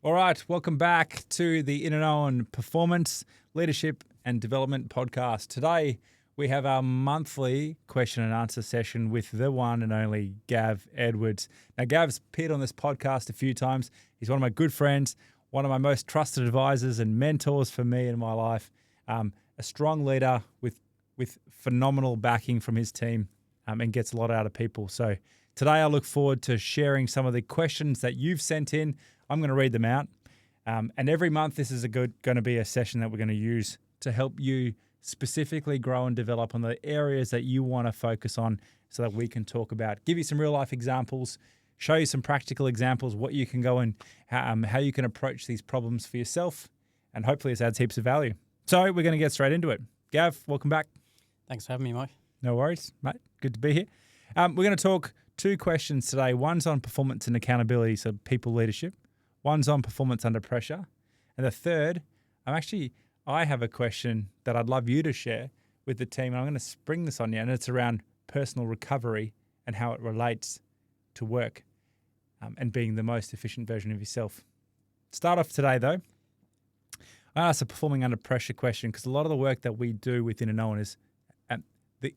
All right, welcome back to the In and On Performance, Leadership and Development Podcast. Today, we have our monthly question and answer session with the one and only Gav Edwards. Now, Gav's appeared on this podcast a few times. He's one of my good friends, one of my most trusted advisors and mentors for me in my life, a strong leader with phenomenal backing from his team and gets a lot out of people. So today, I look forward to sharing some of the questions that you've sent in. I'm going to read them out. And every month, this is going to be a session that we're going to use to help you specifically grow and develop on the areas that you want to focus on so that we can talk about, give you some real life examples, show you some practical examples, what you can go and how you can approach these problems for yourself. And hopefully this adds heaps of value. So we're going to get straight into it. Gav, welcome back. Thanks for having me, Mike. No worries, mate. Good to be here. We're going to talk two questions today. One's on performance and accountability, so people leadership. One's on performance under pressure. And the third, I have a question that I'd love you to share with the team. And I'm going to spring this on you, and it's around personal recovery and how it relates to work and being the most efficient version of yourself. Start off today, though. I asked a performing under pressure question because a lot of the work that we do within an own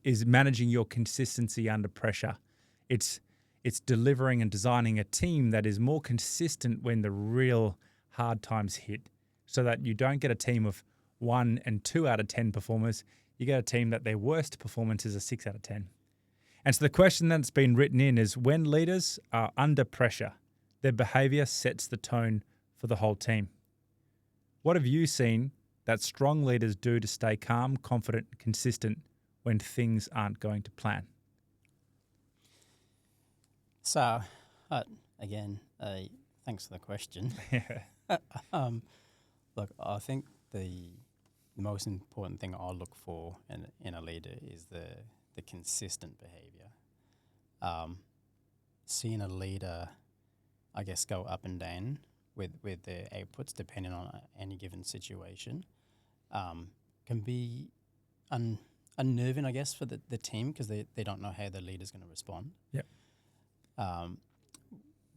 is managing your consistency under pressure. It's delivering and designing a team that is more consistent when the real hard times hit, so that you don't get a team of 1 and 2 out of 10 performers. You get a team that their worst performance is a 6 out of 10. And so the question that's been written in is, when leaders are under pressure, their behaviour sets the tone for the whole team. What have you seen that strong leaders do to stay calm, confident, and consistent when things aren't going to plan? So, again, thanks for the question. Look, I think the most important thing I look for in a leader is the consistent behaviour. Seeing a leader, I guess, go up and down with their outputs depending on any given situation can be unnerving, I guess, for the team, because they don't know how the leader's going to respond. Yep.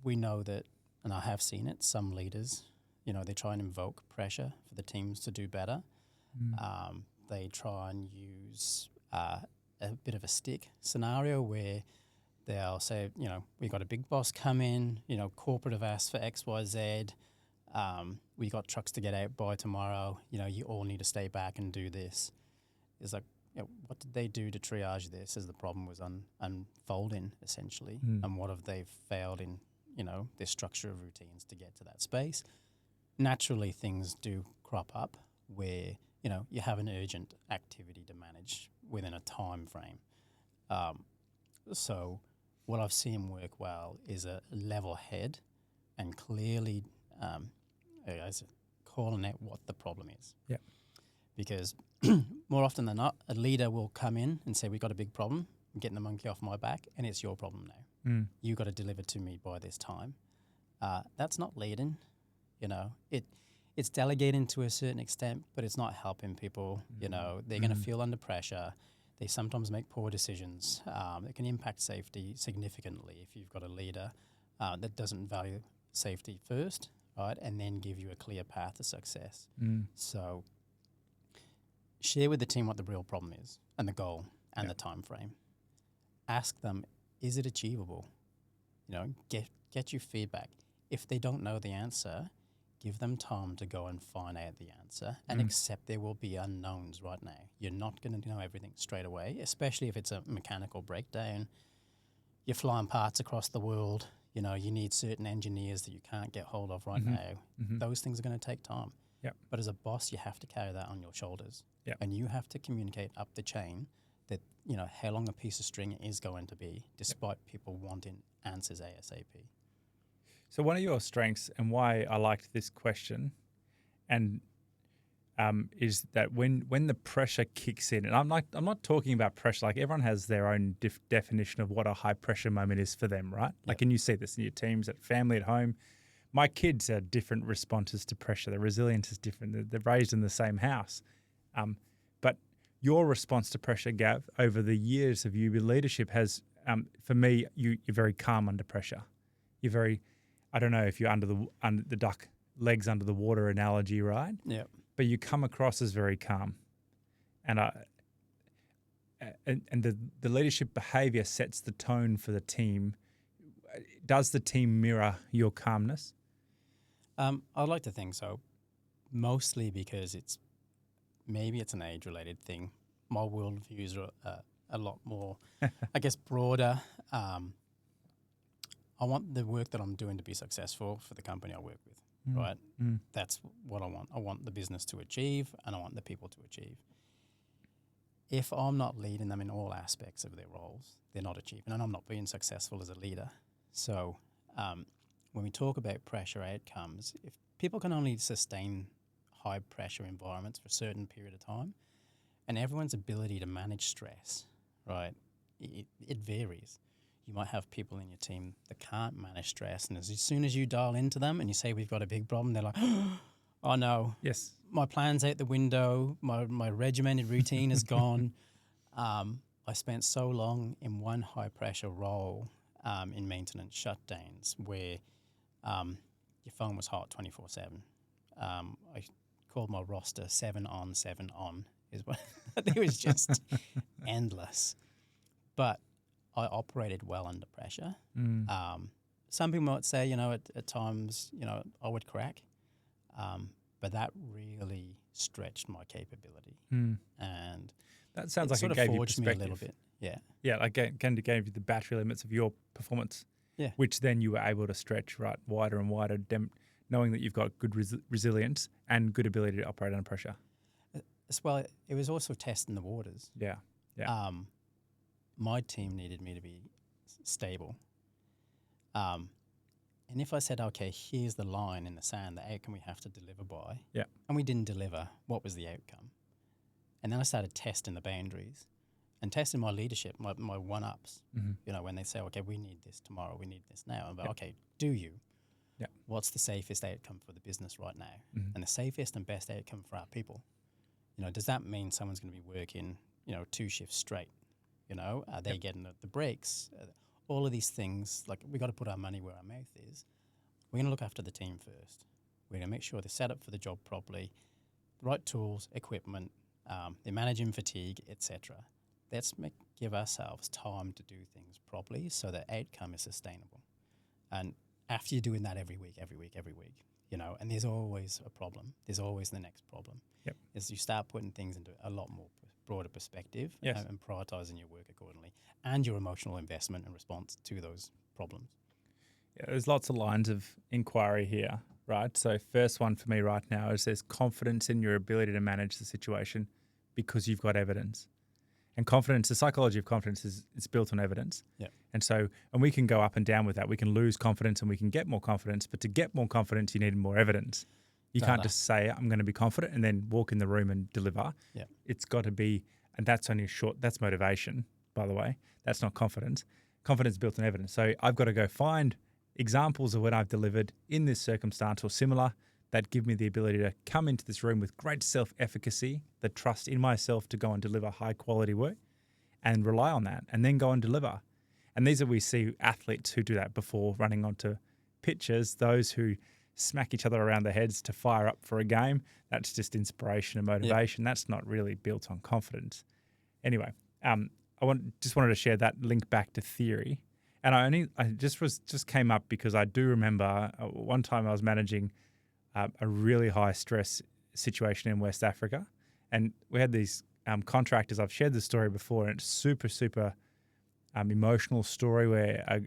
We know that, and I have seen it, some leaders, they try and invoke pressure for the teams to do better. They try and use a bit of a stick scenario where they'll say, we got a big boss come in, corporate have asked for X, Y, Z. We got trucks to get out by tomorrow. You all need to stay back and do this. It's like, what did they do to triage this as the problem was unfolding, essentially? And what have they failed in, their structure of routines to get to that space? Naturally, things do crop up where, you have an urgent activity to manage within a time frame. So what I've seen work well is a level head and clearly calling out what the problem is. Yeah. Because more often than not, a leader will come in and say, we've got a big problem, I'm getting the monkey off my back, and it's your problem now. You got to deliver to me by this time. That's not leading. It's delegating to a certain extent, but it's not helping people. They're going to feel under pressure. They sometimes make poor decisions. It can impact safety significantly if you've got a leader that doesn't value safety first, right, and then give you a clear path to success. So share with the team what the real problem is and the goal and the time frame. Ask them, is it achievable? Get your feedback. If they don't know the answer, give them time to go and find out the answer and accept there will be unknowns right now. You're not going to know everything straight away, especially if it's a mechanical breakdown. You're flying parts across the world. You need certain engineers that you can't get hold of right now. Those things are going to take time. Yep. But as a boss, you have to carry that on your shoulders. Yep. And you have to communicate up the chain that, how long a piece of string is going to be, despite people wanting answers ASAP. So one of your strengths and why I liked this question and is that when the pressure kicks in, and I'm not talking about pressure, like everyone has their own definition of what a high pressure moment is for them, right? Like, and you see this in your teams, at family, at home. My kids have different responses to pressure. Their resilience is different. They're raised in the same house. But your response to pressure, Gav, over the years of your leadership has, for me, you're very calm under pressure. You're very, I don't know if you're under the duck legs under the water analogy, right? Yeah. But you come across as very calm. And the leadership behavior sets the tone for the team. Does the team mirror your calmness? I'd like to think so, mostly because maybe it's an age-related thing. My worldviews are a lot more, I guess, broader. I want the work that I'm doing to be successful for the company I work with, right? That's what I want. I want the business to achieve, and I want the people to achieve. If I'm not leading them in all aspects of their roles, they're not achieving, and I'm not being successful as a leader. So when we talk about pressure outcomes, if people can only sustain high pressure environments for a certain period of time, and everyone's ability to manage stress, right, it varies. You might have people in your team that can't manage stress, and as soon as you dial into them and you say, we've got a big problem, they're like, oh no, yes, my plan's out the window, my regimented routine is gone. I spent so long in one high pressure role in maintenance shutdowns where your phone was hot 24/7. I called my roster 7 on, 7 on. Is what it was just endless. But I operated well under pressure. Some people might say, at times, I would crack. But that really stretched my capability. And that sounds it like sort it of gave you forged me perspective. a little bit. Yeah. Yeah, like kind of gave you the battery limits of your performance, Yeah. which then you were able to stretch right wider and wider, knowing that you've got good resilience and good ability to operate under pressure. As well, it was also testing the waters. Yeah, yeah. My team needed me to be stable. And if I said, okay, here's the line in the sand, the outcome we have to deliver by, and we didn't deliver, what was the outcome? And then I started testing the boundaries and testing my leadership, my one-ups. When they say, okay, we need this tomorrow, we need this now. I'm like, okay, do you? Yeah. What's the safest outcome for the business right now? And the safest and best outcome for our people? Does that mean someone's going to be working, 2 shifts straight? Are they getting the breaks? All of these things, like we got to put our money where our mouth is. We're going to look after the team first. We're going to make sure they're set up for the job properly, right tools, equipment, they're managing fatigue, etc. Let's give ourselves time to do things properly so the outcome is sustainable. And after you're doing that every week, and there's always a problem. There's always the next problem. As you start putting things into a lot more broader perspective and prioritizing your work accordingly and your emotional investment and response to those problems. Yeah, there's lots of lines of inquiry here, right? So first one for me right now is there's confidence in your ability to manage the situation because you've got evidence. And confidence, the psychology of confidence it's built on evidence. And we can go up and down with that. We can lose confidence and we can get more confidence, but to get more confidence, you need more evidence. You can't just say, I'm going to be confident and then walk in the room and deliver. It's got to be, and that's only that's motivation, by the way. That's not confidence. Confidence is built on evidence. So I've got to go find examples of when I've delivered in this circumstance or similar that give me the ability to come into this room with great self-efficacy, the trust in myself to go and deliver high-quality work and rely on that and then go and deliver. And we see athletes who do that before running onto pitches, those who smack each other around the heads to fire up for a game. That's just inspiration and motivation. That's not really built on confidence. Anyway, I just wanted to share that link back to theory. And I just came up because I do remember one time I was managing a really high stress situation in West Africa, and we had these contractors. I've shared this story before, and it's super emotional story where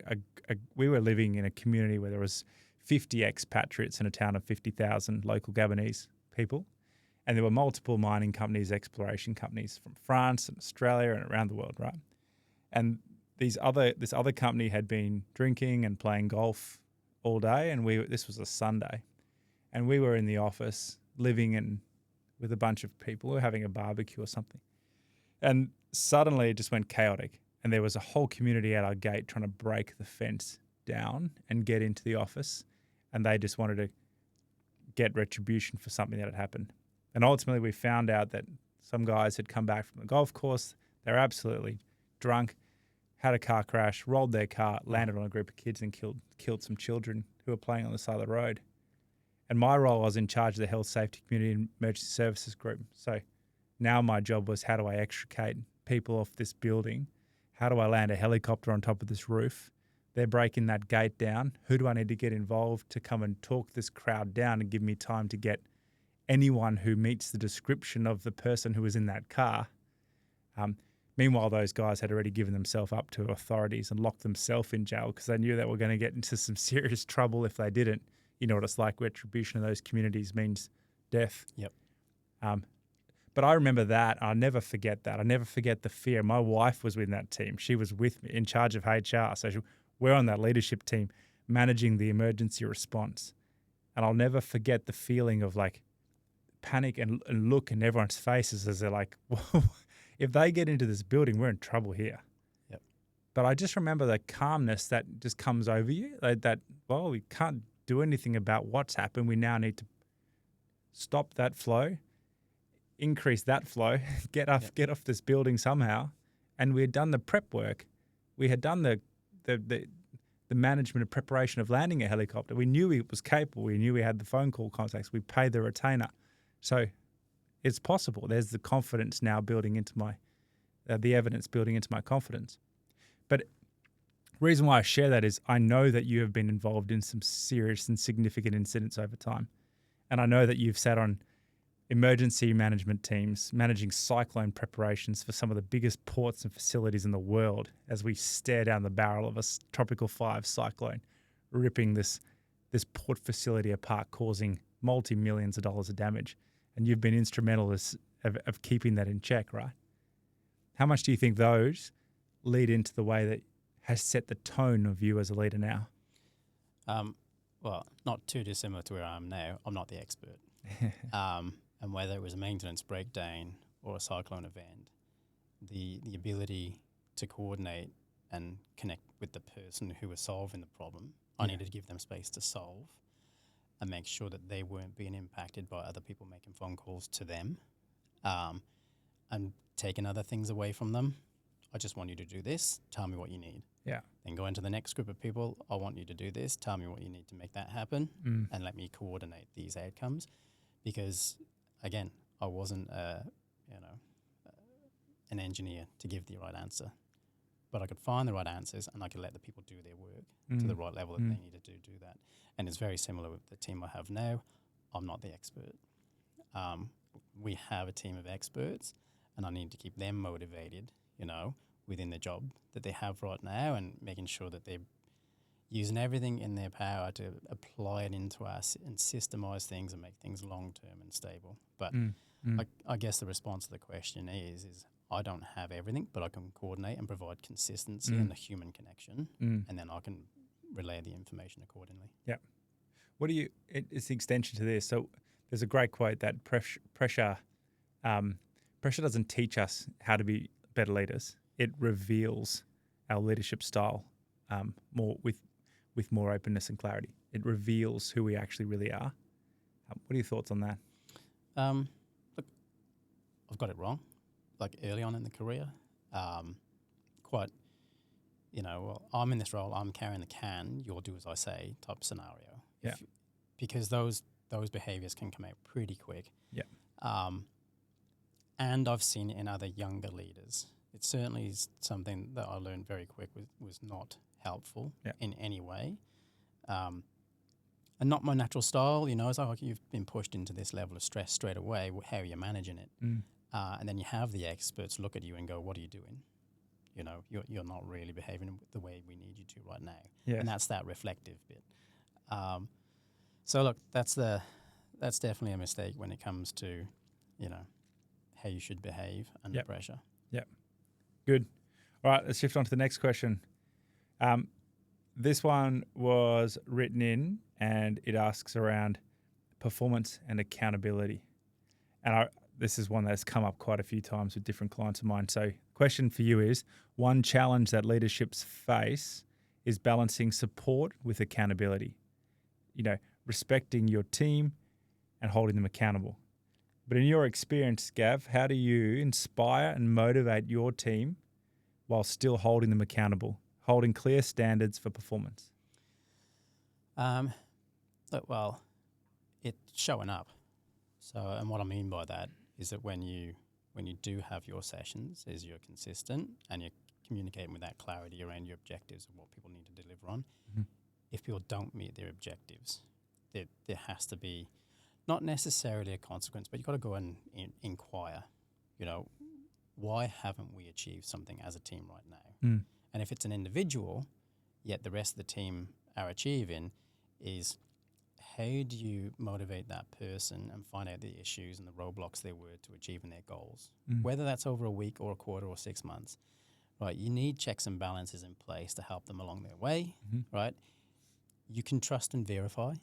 we were living in a community where there was 50 expatriates in a town of 50,000 local Gabonese people, and there were multiple mining companies, exploration companies from France and Australia and around the world, right? And this other company had been drinking and playing golf all day, and this was a Sunday, and we were in the office living with a bunch of people. We were having a barbecue or something, and suddenly it just went chaotic, and there was a whole community at our gate trying to break the fence down and get into the office, and they just wanted to get retribution for something that had happened. And ultimately we found out that some guys had come back from the golf course. They were absolutely drunk, had a car crash, rolled their car, landed on a group of kids and killed some children who were playing on the side of the road. And my role, I was in charge of the health, safety, community and emergency services group. So now my job was, how do I extricate people off this building? How do I land a helicopter on top of this roof? They're breaking that gate down. Who do I need to get involved to come and talk this crowd down and give me time to get anyone who meets the description of the person who was in that car? Meanwhile, those guys had already given themselves up to authorities and locked themselves in jail because they knew they were going to get into some serious trouble if they didn't. You know what it's like. Retribution in those communities means death. Yep. But I remember that. I'll never forget that. I never forget the fear. My wife was in that team. She was with me in charge of HR. So we're on that leadership team managing the emergency response. And I'll never forget the feeling of like panic and look in everyone's faces as they're like, whoa, if they get into this building, we're in trouble here. Yep. But I just remember the calmness that just comes over you, like that, well, we can't do anything about what's happened. We now need to stop that flow, increase that flow, get off this building somehow. And we had done the prep work. We had done the management and preparation of landing a helicopter. We knew it was capable. We knew we had the phone call contacts. We paid the retainer. So it's possible. There's the confidence now building into the evidence building into my confidence. But the reason why I share that is I know that you have been involved in some serious and significant incidents over time. And I know that you've sat on emergency management teams, managing cyclone preparations for some of the biggest ports and facilities in the world as we stare down the barrel of a Tropical 5 cyclone, ripping this port facility apart, causing multi-millions of dollars of damage. And you've been instrumental of keeping that in check, right? How much do you think those lead into the way that has set the tone of you as a leader now? Well, not too dissimilar to where I am now. I'm not the expert. And whether it was a maintenance breakdown or a cyclone event, the ability to coordinate and connect with the person who was solving the problem, I needed to give them space to solve and make sure that they weren't being impacted by other people making phone calls to them, and taking other things away from them. I just want you to do this. Tell me what you need. Yeah. Then go into the next group of people. I want you to do this. Tell me what you need to make that happen, and let me coordinate these outcomes. Because, again, I wasn't, an engineer to give the right answer, but I could find the right answers and I could let the people do their work to the right level that they needed to do that. And it's very similar with the team I have now. I'm not the expert. We have a team of experts, and I need to keep them motivated, within the job that they have right now, and making sure that they're using everything in their power to apply it into us and systemize things and make things long-term and stable. But I guess the response to the question is I don't have everything, but I can coordinate and provide consistency and the human connection, and then I can relay the information accordingly. Yeah. It's the extension to this. So there's a great quote that pressure doesn't teach us how to be better leaders. It reveals our leadership style more with more openness and clarity. It reveals who we actually really are. What are your thoughts on that? Look, I've got it wrong. Like early on in the career, I'm in this role, I'm carrying the can, you'll do as I say type scenario. Yeah. Because those behaviours can come out pretty quick. Yeah. And I've seen it in other younger leaders. It certainly is something that I learned very quick was not helpful in any way. And not my natural style, it's like you've been pushed into this level of stress straight away. How are you managing it? And then you have the experts look at you and go, what are you doing? You're not really behaving the way we need you to right now. Yeah. And that's that reflective bit. So look, that's definitely a mistake when it comes to, how you should behave under pressure. Yeah. Good. All right, let's shift on to the next question. This one was written in and it asks around performance and accountability. And this is one that's come up quite a few times with different clients of mine. So question for you is, one challenge that leaderships face is balancing support with accountability. Respecting your team and holding them accountable. But in your experience, Gav, how do you inspire and motivate your team while still holding them accountable, holding clear standards for performance? Well, it's showing up. So, and what I mean by that is that when you do have your sessions, is you're consistent and you're communicating with that clarity around your objectives and what people need to deliver on. Mm-hmm. If people don't meet their objectives, there has to be not necessarily a consequence, but you've got to go and inquire, why haven't we achieved something as a team right now? Mm. And if it's an individual, yet the rest of the team are achieving, is how do you motivate that person and find out the issues and the roadblocks there were to achieving their goals? Mm. Whether that's over a week or a quarter or 6 months, right? You need checks and balances in place to help them along their way, right? You can trust and verify.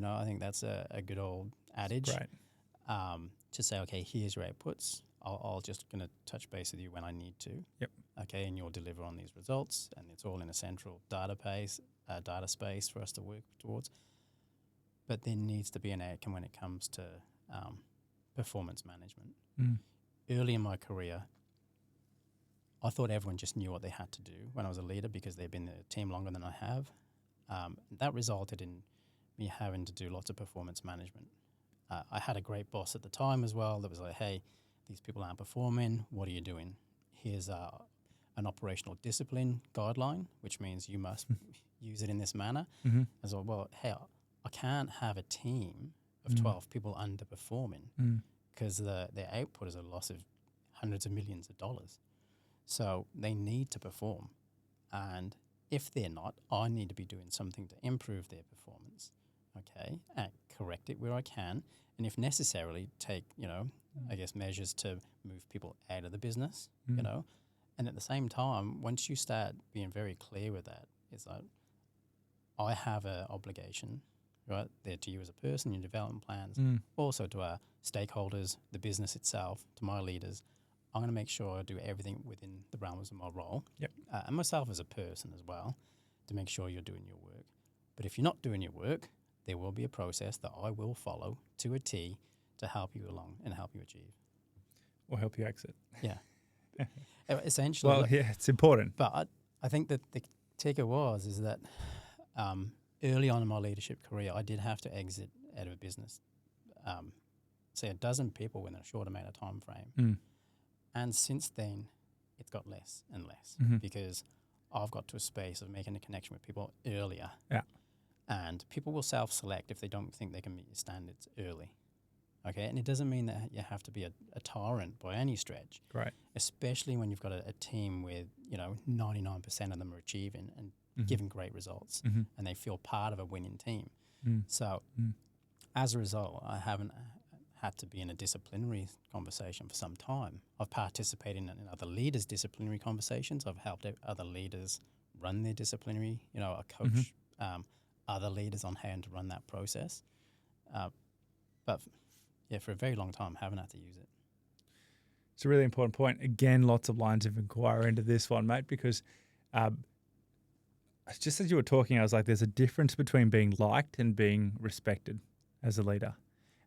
I think that's a good old adage. Right. To say, okay, here's your outputs. I'll just going to touch base with you when I need to. Yep. Okay, and you'll deliver on these results, and it's all in a central data space for us to work towards. But there needs to be an outcome when it comes to performance management. Mm. Early in my career, I thought everyone just knew what they had to do when I was a leader because they've been in the team longer than I have. That resulted in me having to do lots of performance management. I had a great boss at the time as well that was like, hey, these people aren't performing. What are you doing? Here's an operational discipline guideline, which means you must use it in this manner. Mm-hmm. As well, hey, I can't have a team of 12 people underperforming because their output is a loss of hundreds of millions of dollars. So they need to perform. And if they're not, I need to be doing something to improve their performance, okay, and correct it where I can. And if necessarily, take, measures to move people out of the business, And at the same time, once you start being very clear with that, it's like, I have an obligation, right, there to you as a person, your development plans, also to our stakeholders, the business itself, to my leaders. I'm going to make sure I do everything within the realms of my role, and myself as a person as well, to make sure you're doing your work. But if you're not doing your work, there will be a process that I will follow to a T to help you along and help you achieve. Or help you exit. Yeah. Essentially. Well, yeah, it's important. But I think that the ticker is that early on in my leadership career, I did have to exit out of a business, say a dozen people within a short amount of time frame. And since then, it's got less and less because I've got to a space of making a connection with people earlier. Yeah. And people will self-select if they don't think they can meet your standards early. Okay, and it doesn't mean that you have to be a tyrant by any stretch. Right. Especially when you've got a team with, 99% of them are achieving and giving great results and they feel part of a winning team. So as a result, I haven't had to be in a disciplinary conversation for some time. I've participated in other leaders' disciplinary conversations. I've helped other leaders run their disciplinary, I coach other leaders on how to run that process. But for a very long time, I haven't had to use it. It's a really important point. Again, lots of lines of inquiry into this one, mate, because just as you were talking, I was like, there's a difference between being liked and being respected as a leader.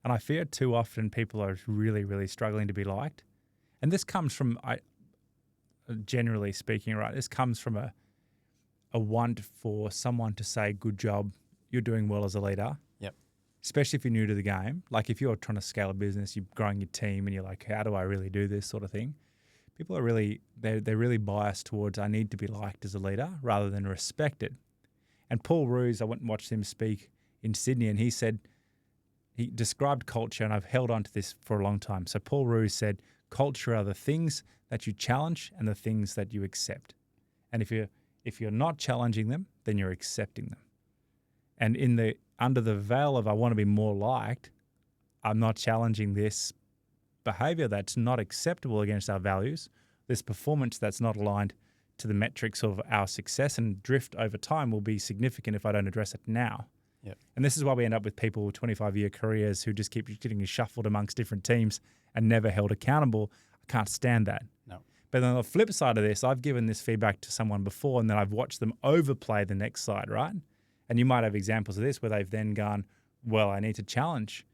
And I fear too often people are really, really struggling to be liked. And this comes from, generally speaking, right, this comes from a want for someone to say, good job, you're doing well as a leader. Yep. Especially if you're new to the game. Like if you're trying to scale a business, you're growing your team and you're like, how do I really do this sort of thing? People are really, they're really biased towards, I need to be liked as a leader rather than respected. And Paul Roos, I went and watched him speak in Sydney and he described culture, and I've held on to this for a long time. So Paul Roos said, culture are the things that you challenge and the things that you accept. And if you're not challenging them, then you're accepting them. And under the veil of I want to be more liked, I'm not challenging this behavior that's not acceptable against our values, this performance that's not aligned to the metrics of our success and drift over time will be significant if I don't address it now. Yep. And this is why we end up with people with 25-year careers who just keep getting shuffled amongst different teams and never held accountable. I can't stand that. No. But on the flip side of this, I've given this feedback to someone before and then I've watched them overplay the next side, right? And you might have examples of this where they've then gone, well, I need to challenge.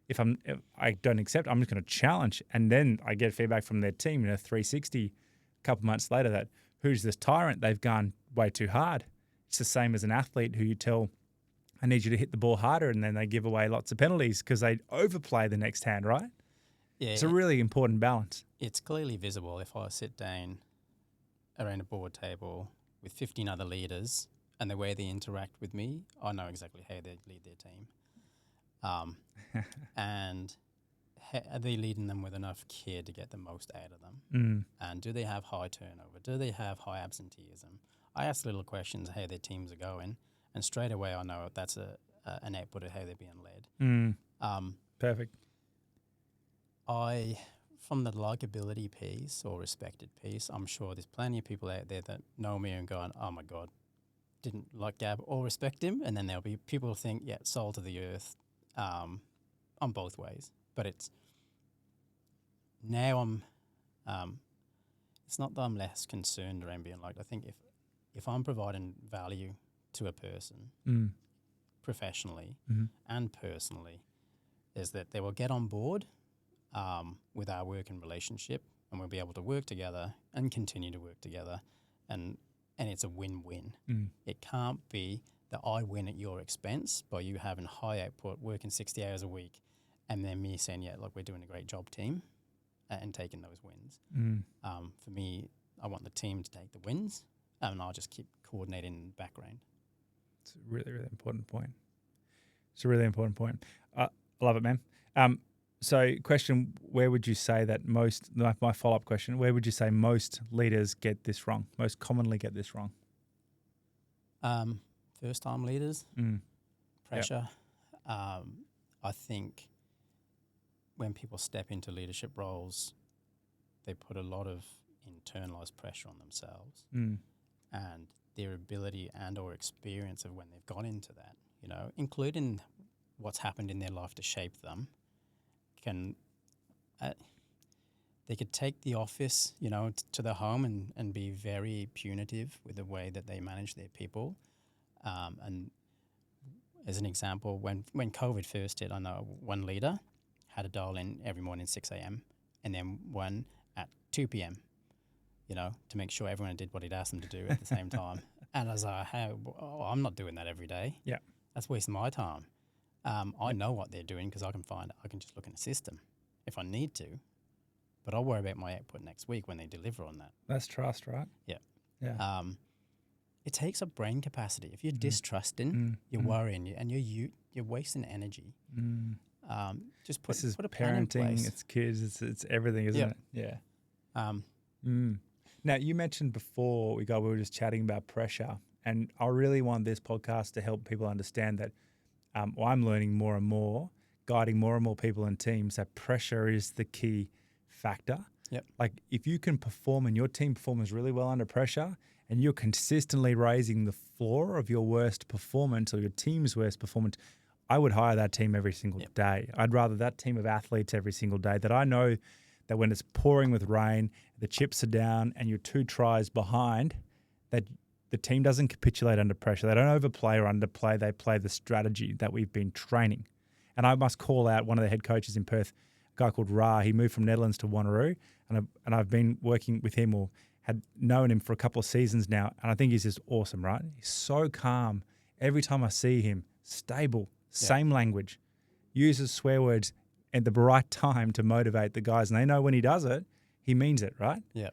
If I don't accept, I'm just going to challenge. And then I get feedback from their team in a 360 a couple months later that who's this tyrant? They've gone way too hard. It's the same as an athlete who you tell, I need you to hit the ball harder, and then they give away lots of penalties because they overplay the next hand, right? Yeah, It's a really important balance. it's clearly visible if I sit down around a board table with 15 other leaders and the way they interact with me, I know exactly how they lead their team. And are they leading them with enough care to get the most out of them? And do they have high turnover? Do they have high absenteeism? I ask little questions how their teams are going, and straight away I know that's an output of how they're being led. Perfect. From the likability piece or respected piece, I'm sure there's plenty of people out there that know me and going, oh my God, didn't like Gav or respect him. And then there'll be people who think, yeah, soul to the earth on both ways. But it's now it's not that I'm less concerned around being liked. I think if I'm providing value to a person professionally and personally, is that they will get on board with our working relationship, and we'll be able to work together and continue to work together, and it's a win-win. It can't be that I win at your expense by you having high output, working 60 hours a week, and then me saying, yeah, look, we're doing a great job, team, and taking those wins. For me, I want the team to take the wins, and I'll just keep coordinating in the background. It's a really, really important point. It's a really important point. I love it, man. So question, where would you say that my follow-up question, where would you say most leaders get this wrong, most commonly get this wrong? First-time leaders, pressure. Yep. I think when people step into leadership roles, they put a lot of internalized pressure on themselves, and their ability and or experience of when they've gone into that, including what's happened in their life to shape them, they could take the office, to the home and be very punitive with the way that they manage their people. And as an example, when COVID first hit, I know one leader had to dial in every morning 6 a.m. and then one at 2 p.m., to make sure everyone did what he'd asked them to do at the same time. And I was like, I'm not doing that every day. Yeah. That's wasting my time. I know what they're doing because I can just look in the system if I need to, but I'll worry about my output next week when they deliver on that. That's trust, right? Yeah. Yeah. It takes up brain capacity. If you're distrusting, you're worrying, and you're wasting energy. Just put a plan in parenting, place. it's kids, it's everything, isn't it? Yeah. Now, you mentioned before we were just chatting about pressure, and I really want this podcast to help people understand that I'm learning more and more, guiding more and more people and teams, that pressure is the key factor. Yep. Like if you can perform and your team performs really well under pressure and you're consistently raising the floor of your worst performance or your team's worst performance, I would hire that team every single day. I'd rather that team of athletes every single day that I know that when it's pouring with rain, the chips are down and you're 2 tries behind, that the team doesn't capitulate under pressure. They don't overplay or underplay. They play the strategy that we've been training. And I must call out one of the head coaches in Perth, a guy called Ra. He moved from Netherlands to Wanneroo, and I've been working with him or had known him for a couple of seasons now, and I think he's just awesome, right? He's so calm. Every time I see him, stable, same language, uses swear words at the right time to motivate the guys, and they know when he does it, he means it, right? Yeah.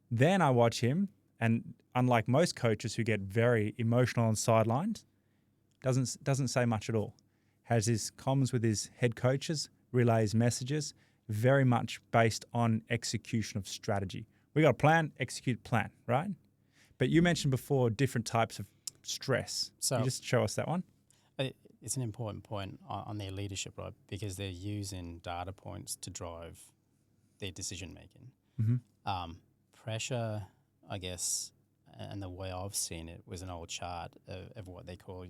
Then I watch him, and unlike most coaches who get very emotional on sidelines, doesn't say much at all. Has his comms with his head coaches, relays messages, very much based on execution of strategy. We got a plan, execute plan, right? But you mentioned before different types of stress. So Can you just show us that one? It's an important point on their leadership, right? Because they're using data points to drive their decision making. Pressure, I guess, and the way I've seen it was an old chart of what they call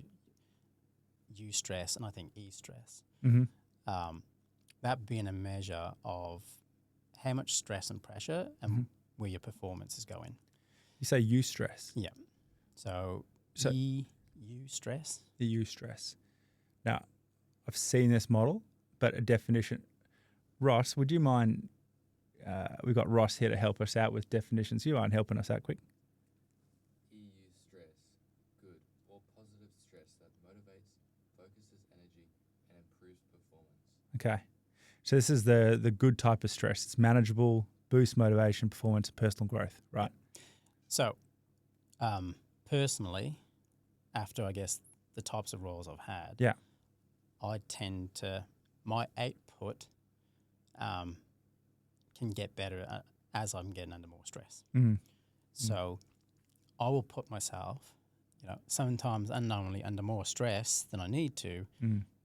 eustress and I think e-stress. That being a measure of how much stress and pressure and where your performance is going. You say eustress? Yeah. So eustress. The eustress. Now, I've seen this model, but a definition. Ross, would you mind? We've got Ross here to help us out with definitions. You mind helping us out quick? EU stress, good or positive stress that motivates, Okay. So this is the good type of stress. It's manageable, boosts motivation, performance, and personal growth, right? So, personally, after I guess the types of roles I've had, Yeah. I tend to, my output can get better as I'm getting under more stress. Mm. So I will put myself, sometimes unknowingly under more stress than I need to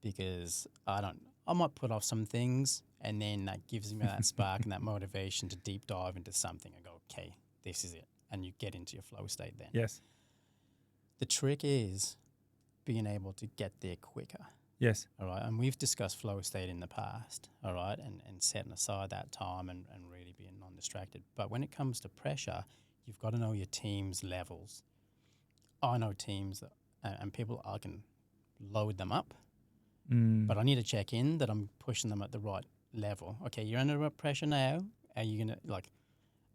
because I might put off some things, and then that gives me that spark and that motivation to deep dive into something and go, okay, this is it. And you get into your flow state then. Yes. The trick is being able to get there quicker. Yes. All right. And we've discussed flow state in the past. All right. And setting aside that time and really being non-distracted. But when it comes to pressure, you've got to know your team's levels. I know teams that, and people, I can load them up, but I need to check in that I'm pushing them at the right level. Okay, you're under pressure now. Are you going to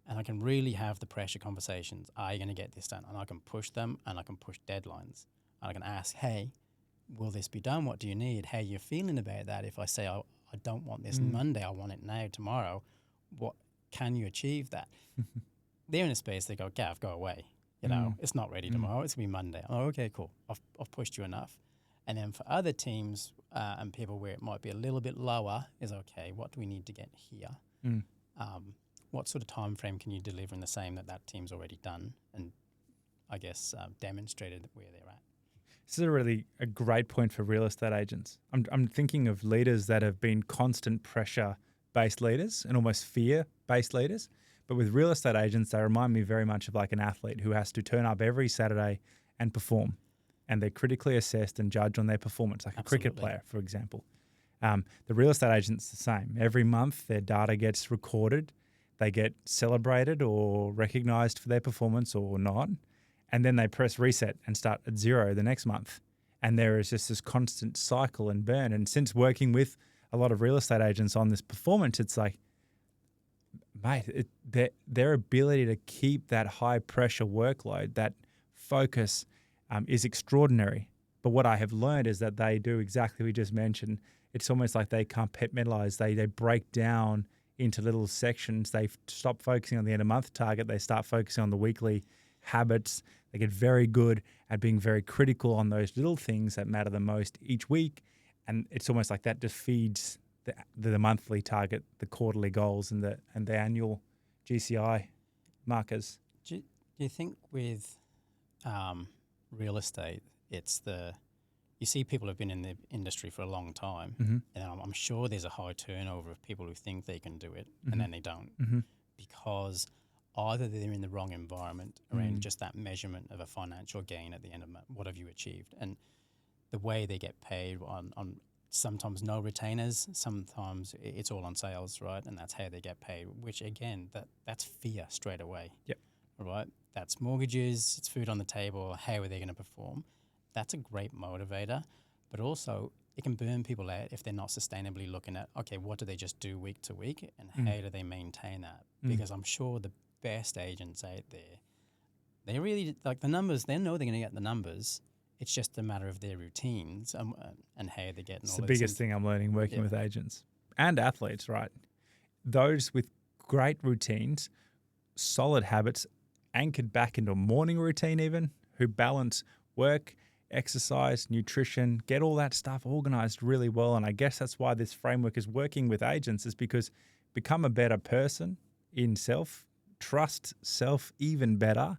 and I can really have the pressure conversations. Are you going to get this done? And I can push them, and I can push deadlines. And I can ask, hey, will this be done? What do you need? How are you feeling about that? If I say, I don't want this Monday, I want it now, tomorrow, what can you achieve that? They're in a space, they go, Gav, go away. It's not ready tomorrow. It's going to be Monday. Oh, okay, cool. I've pushed you enough. And then for other teams and people where it might be a little bit lower is, okay, what do we need to get here? What sort of time frame can you deliver in the same that team's already done and, I guess, demonstrated where they're at? This is really a great point for real estate agents. I'm thinking of leaders that have been constant pressure-based leaders and almost fear-based leaders. But with real estate agents, they remind me very much of like an athlete who has to turn up every Saturday and perform. And they're critically assessed and judged on their performance, like a cricket player, for example. The real estate agent's the same. Every month, their data gets recorded. They get celebrated or recognized for their performance or not. And then they press reset and start at zero the next month. And there is just this constant cycle and burn. And since working with a lot of real estate agents on this performance, it's like, mate, their ability to keep that high pressure workload, that focus is extraordinary. But what I have learned is that they do exactly what we just mentioned. It's almost like they compartmentalize. They break down into little sections. They stop focusing on the end of month target. They start focusing on the weekly habits. They get very good at being very critical on those little things that matter the most each week. And it's almost like that just feeds the monthly target, the quarterly goals, and the annual GCI markers. Do you think with real estate, it's you see people have been in the industry for a long time, and I'm sure there's a high turnover of people who think they can do it, and then they don't, because either they're in the wrong environment around just that measurement of a financial gain at the end of what have you achieved, and the way they get paid on sometimes no retainers, sometimes it's all on sales, right? And that's how they get paid, which again, that's fear straight away. Yep. Right? That's mortgages, it's food on the table, how are they going to perform? That's a great motivator, but also it can burn people out if they're not sustainably looking at, okay, what do they just do week to week and how do they maintain that? Because I'm sure the best agents out there, they really, like the numbers, they know they're going to get the numbers. It's just a matter of their routines and how they're getting. It's the biggest thing I'm learning working with agents and athletes, right? Those with great routines, solid habits, anchored back into a morning routine even, who balance work, exercise, nutrition, get all that stuff organized really well. And I guess that's why this framework is working with agents, is because become a better person in self, trust self even better,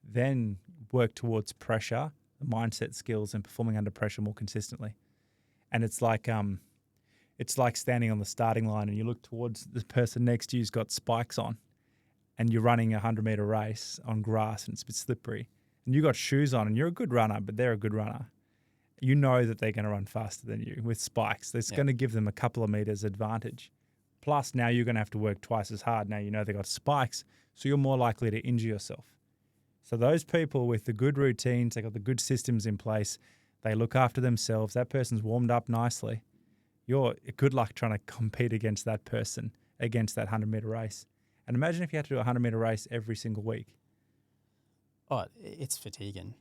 then work towards pressure, mindset skills, and performing under pressure more consistently. And it's like standing on the starting line and you look towards the person next to you's got spikes on and you're running a 100-meter race on grass and it's a bit slippery and you got shoes on and you're a good runner, but they're a good runner. You know that they're going to run faster than you with spikes. That's going to give them a couple of meters advantage. Plus now you're going to have to work twice as hard. Now you know they got spikes, so you're more likely to injure yourself. So those people with the good routines, they got the good systems in place, they look after themselves, that person's warmed up nicely. You're good luck trying to compete against that person, against that 100-meter race. And imagine if you had to do a 100-meter race every single week. Oh, it's fatiguing.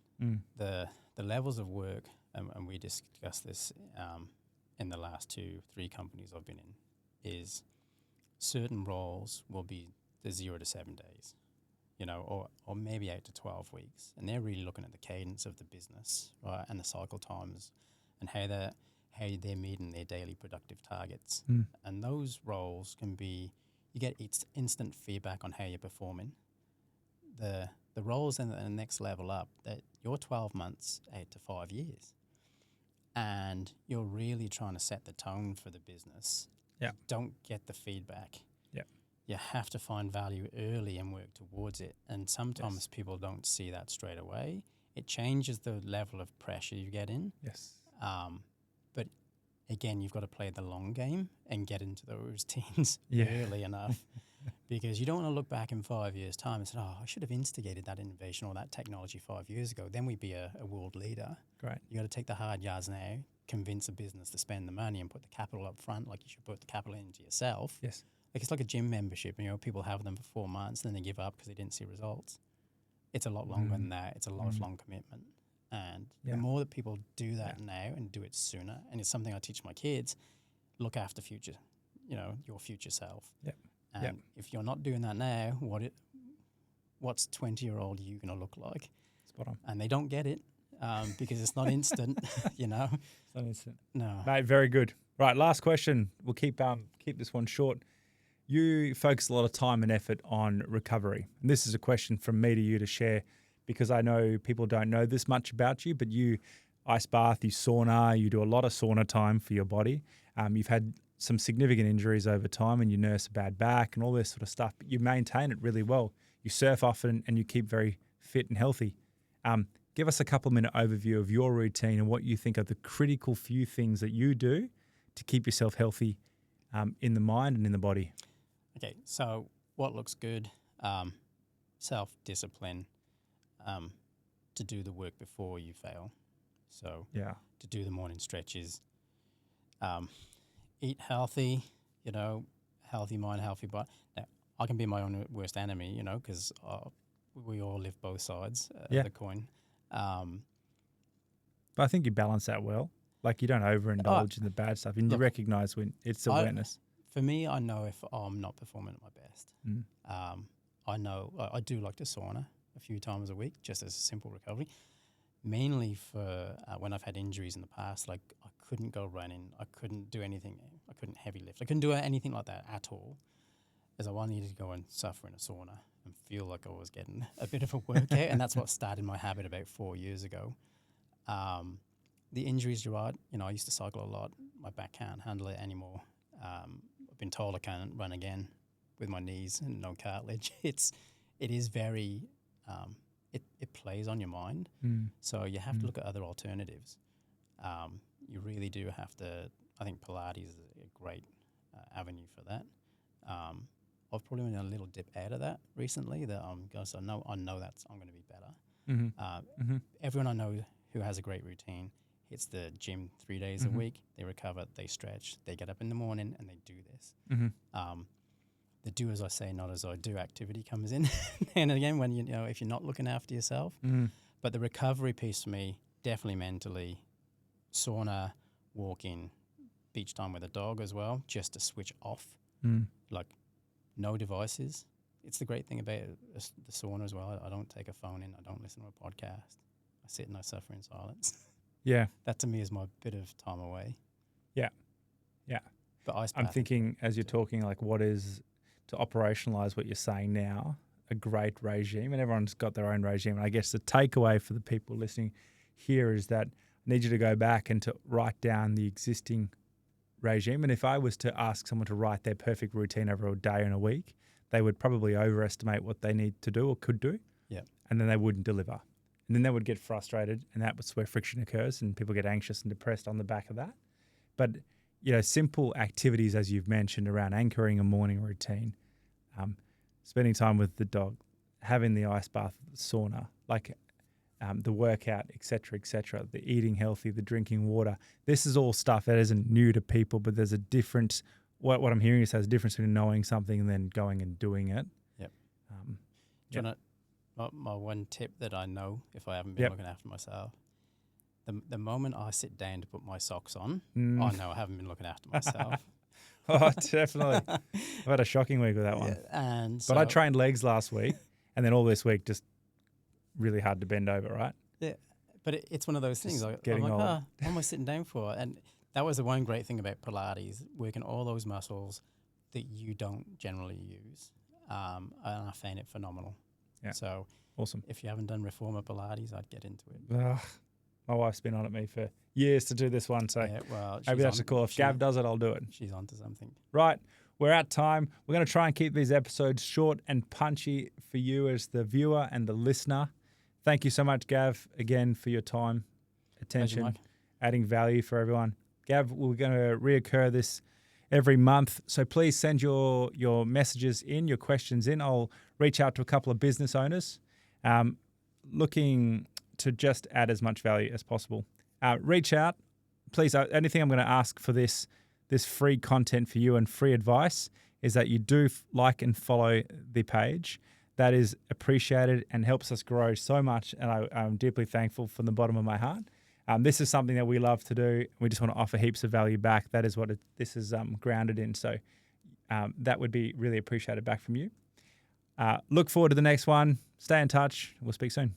The levels of work, and we discussed this in the last 2-3 companies I've been in is certain roles will be the 0 to 7 days, or maybe 8 to 12 weeks. And they're really looking at the cadence of the business, right, and the cycle times and how they're meeting their daily productive targets. And those roles can be, you get instant feedback on how you're performing. The roles in the next level up, that you're 12 months, 8 to 5 years. And you're really trying to set the tone for the business. Yeah. Don't get the feedback. Yeah. You have to find value early and work towards it. And sometimes people don't see that straight away. It changes the level of pressure you get in. Yes. But again, you've got to play the long game and get into those routines early enough. Because you don't want to look back in 5 years' time and say, oh, I should have instigated that innovation or that technology 5 years ago. Then we'd be a world leader. Great. You got to take the hard yards now, convince a business to spend the money and put the capital up front, like you should put the capital into yourself. Yes. Like it's like a gym membership. People have them for 4 months and then they give up because they didn't see results. It's a lot longer than that. It's a lifelong commitment. And the more that people do that now and do it sooner, and it's something I teach my kids, look after future, your future self. Yep. And if you're not doing that now, what's 20-year-old you going to look like? Spot on. And they don't get it because it's not instant, It's not instant. No. Mate, very good. Right, last question. We'll keep this one short. You focus a lot of time and effort on recovery. And this is a question from me to you to share, because I know people don't know this much about you, but you ice bath, you sauna, you do a lot of sauna time for your body. You've had some significant injuries over time and you nurse a bad back and all this sort of stuff, but you maintain it really well. You surf often and you keep very fit and healthy. Give us a couple-minute overview of your routine and what you think are the critical few things that you do to keep yourself healthy in the mind and in the body. Okay, so what looks good? Self-discipline to do the work before you fail. So to do the morning stretches, eat healthy, healthy mind, healthy body. Now, I can be my own worst enemy, because we all live both sides of the coin. But I think you balance that well. Like you don't overindulge in the bad stuff, and you recognize when it's awareness. For me, I know if I'm not performing at my best. I know I do like to sauna a few times a week, just as a simple recovery. Mainly for when I've had injuries in the past, like I couldn't go running, I couldn't do anything, I couldn't heavy lift, I couldn't do anything like that at all, as I wanted to go and suffer in a sauna and feel like I was getting a bit of a workout, and that's what started my habit about 4 years ago. The injuries, you're right, I used to cycle a lot, my back can't handle it anymore. I've been told I can't run again with my knees and no cartilage. It is very... It plays on your mind. So you have to look at other alternatives. You really do have to, I think Pilates is a great avenue for that. I've probably been a little dip out of that recently because I know I'm going to be better. Everyone I know who has a great routine hits the gym 3 days a week, they recover, they stretch, they get up in the morning and they do this. The do as I say, not as I do activity comes in. And again, when if you're not looking after yourself. But the recovery piece for me, definitely mentally, sauna, walking, beach time with a dog as well, just to switch off. Like no devices. It's the great thing about the sauna as well. I don't take a phone in. I don't listen to a podcast. I sit and I suffer in silence. Yeah. That to me is my bit of time away. Yeah. Yeah. But I'm thinking as you're talking, like what is... to operationalize what you're saying now, a great regime, and everyone's got their own regime. And I guess the takeaway for the people listening here is that I need you to go back and to write down the existing regime. And if I was to ask someone to write their perfect routine over a day and a week, they would probably overestimate what they need to do or could do. Yeah. And then they wouldn't deliver. And then they would get frustrated, and that's where friction occurs and people get anxious and depressed on the back of that. But simple activities, as you've mentioned, around anchoring a morning routine, spending time with the dog, having the ice bath, sauna, the workout, et cetera, the eating healthy, the drinking water. This is all stuff that isn't new to people, but there's a difference. What I'm hearing is there's a difference between knowing something and then going and doing it. Yep. My one tip that I know, if I haven't been looking after myself, The moment I sit down to put my socks on, Mm. I know I haven't been looking after myself. Oh, definitely. I've had a shocking week with that one. And But I trained legs last week, and then all this week just really hard to bend over, right? Yeah, but it's one of those things. I'm getting like, old. what am I sitting down for? And that was the one great thing about Pilates, working all those muscles that you don't generally use. And I found it phenomenal. Yeah. So Awesome. if you haven't done Reformer Pilates, I'd get into it. Ugh, my wife's been on at me for years to do this one, so Yeah, well, maybe that's a call. If Gav does it, I'll do it. She's onto something. Right, we're at time. We're going to try and keep these episodes short and punchy for you as the viewer and the listener. Thank you so much, Gav, again, for your time, attention, Mike. adding value for everyone. Gav, we're going to reoccur this every month, so please send your messages in, your questions in. I'll reach out to a couple of business owners looking to just add as much value as possible. Reach out. Please, anything I'm going to ask for this free content for you and free advice is that you do like and follow the page. That is appreciated and helps us grow so much, and I'm deeply thankful from the bottom of my heart. This is something that we love to do. We just want to offer heaps of value back. That is what this is grounded in. So that would be really appreciated back from you. Look forward to the next one. Stay in touch. We'll speak soon.